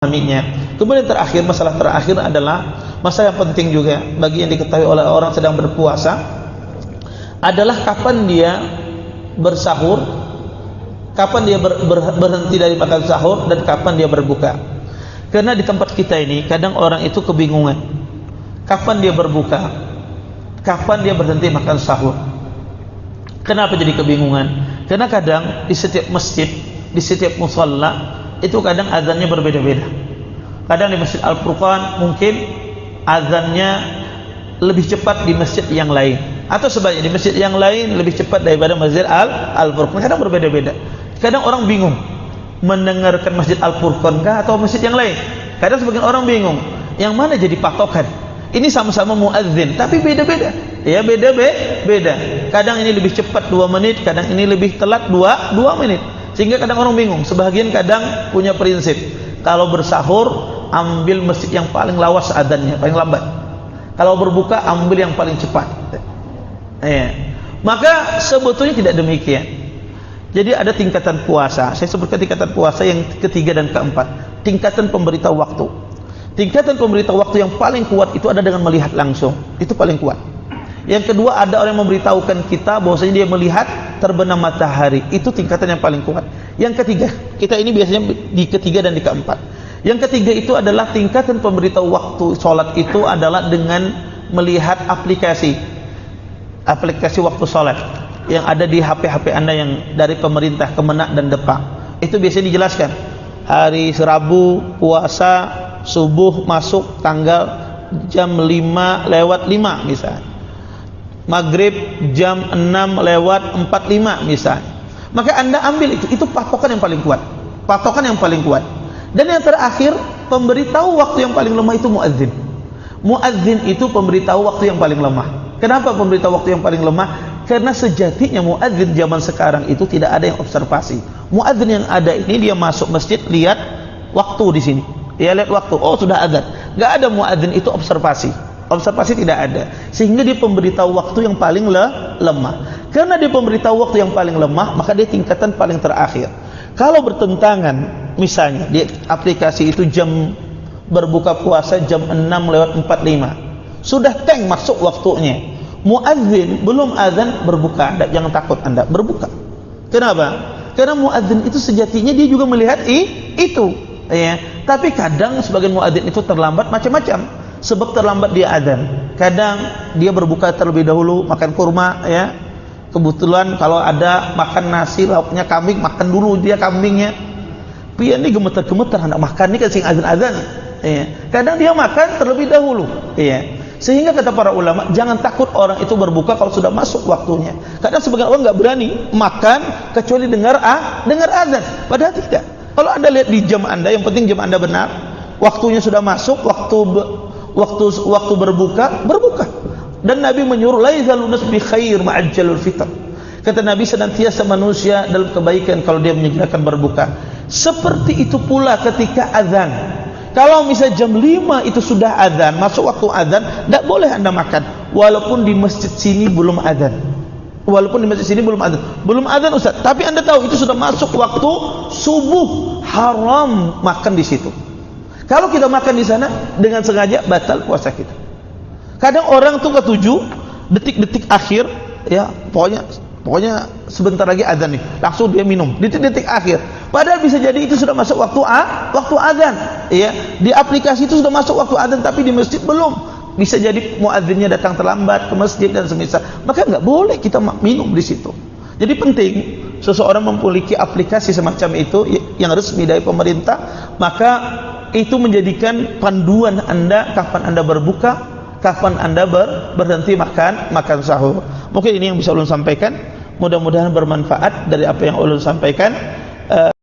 memahaminya. Kemudian terakhir, masalah terakhir adalah masalah yang penting juga bagi yang diketahui oleh orang sedang berpuasa adalah kapan dia bersahur, kapan dia berhenti dari makan sahur, dan kapan dia berbuka. Karena di tempat kita ini kadang orang itu kebingungan kapan dia berbuka, kapan dia berhenti makan sahur. Kenapa jadi kebingungan? Karena kadang di setiap masjid, di setiap musalla itu kadang azannya berbeda-beda. Kadang di Masjid Al-Furqan mungkin azannya lebih cepat di masjid yang lain, atau sebaliknya di masjid yang lain lebih cepat daripada Masjid Al-Furqan. Kadang berbeda-beda. Kadang orang bingung mendengarkan Masjid Al-Furqan kah atau masjid yang lain. Kadang sebagian orang bingung yang mana jadi patokan. Ini sama-sama muadzin tapi beda-beda. Ya, beda-beda. Kadang ini lebih cepat 2 menit, kadang ini lebih telat 2 menit. Sehingga kadang orang bingung. Sebagian kadang punya prinsip, kalau bersahur ambil masjid yang paling lawas adanya, paling lambat. Kalau berbuka ambil yang paling cepat. Ya. Maka sebetulnya tidak demikian. Jadi ada tingkatan puasa. Saya sebutkan tingkatan puasa yang ketiga dan keempat. Tingkatan pemberitahu waktu. Tingkatan pemberitahu waktu yang paling kuat itu ada dengan melihat langsung. Itu paling kuat. Yang kedua, ada orang yang memberitahukan kita bahwasanya dia melihat terbenam matahari. Itu tingkatan yang paling kuat. Yang ketiga, kita ini biasanya di ketiga dan di keempat. Yang ketiga itu adalah tingkatan pemberitahu waktu sholat itu adalah dengan melihat aplikasi waktu sholat yang ada di HP Anda yang dari pemerintah, Kemenak dan Depak. Itu biasanya dijelaskan hari Rabu puasa subuh masuk tanggal jam 5:05 misalnya, maghrib jam 6:45 misalnya. Maka Anda ambil itu patokan yang paling kuat. Patokan yang paling kuat. Dan yang terakhir, pemberitahu waktu yang paling lemah itu muadzin. Muadzin itu pemberitahu waktu yang paling lemah. Kenapa pemberitahu waktu yang paling lemah? Karena sejatinya muadzin zaman sekarang itu tidak ada yang observasi. Muadzin yang ada ini dia masuk masjid lihat waktu di sini. Dia lihat waktu, oh sudah azan. Enggak ada muadzin itu observasi. Observasi tidak ada. Sehingga dia pemberitahu waktu yang paling lemah. Karena dia pemberitahu waktu yang paling lemah, maka dia tingkatan paling terakhir. Kalau bertentangan, misalnya di aplikasi itu jam berbuka puasa jam 6:45, sudah teng masuk waktunya, muadzin belum azan berbuka, jangan takut Anda berbuka. Kenapa? Karena muadzin itu sejatinya dia juga melihat itu, ya. Tapi kadang sebagian muadzin itu terlambat macam-macam. Sebab terlambat dia azan. Kadang dia berbuka terlebih dahulu, makan kurma, ya. Kebetulan kalau ada makan nasi lauknya kambing, makan dulu dia kambingnya. Pian ini gemeter-gemeter anak makan ini kan sing azan-azan. Ya. Kadang dia makan terlebih dahulu. Ya. Sehingga kata para ulama, jangan takut orang itu berbuka kalau sudah masuk waktunya. Kadang sebagian orang nggak berani makan kecuali dengar azan. Padahal tidak. Kalau Anda lihat di jam Anda, yang penting jam Anda benar, waktunya sudah masuk, waktu berbuka. Dan Nabi menyuruh laizal nas bi khair ma'ajjalul fitr. Kata Nabi, senantiasa manusia dalam kebaikan kalau dia menyegerakan berbuka. Seperti itu pula ketika azan. Kalau misalnya jam 5 itu sudah azan, masuk waktu azan, tidak boleh Anda makan walaupun di masjid sini belum azan. Belum azan Ustaz, tapi Anda tahu itu sudah masuk waktu subuh, haram makan di situ. Kalau kita makan di sana dengan sengaja, batal puasa kita. Kadang orang tuh ketujuh detik-detik akhir, ya pokoknya sebentar lagi azan nih, langsung dia minum detik-detik akhir. Padahal bisa jadi itu sudah masuk waktu azan, ya. Di aplikasi itu sudah masuk waktu azan, tapi di masjid belum. Bisa jadi muadzinnya datang terlambat ke masjid dan semisal. Maka nggak boleh kita minum di situ. Jadi penting seseorang memiliki aplikasi semacam itu yang resmi dari pemerintah, maka itu menjadikan panduan Anda kapan Anda berbuka, kapan Anda berhenti makan sahur. Mungkin ini yang bisa ulun sampaikan. Mudah-mudahan bermanfaat dari apa yang ulun sampaikan.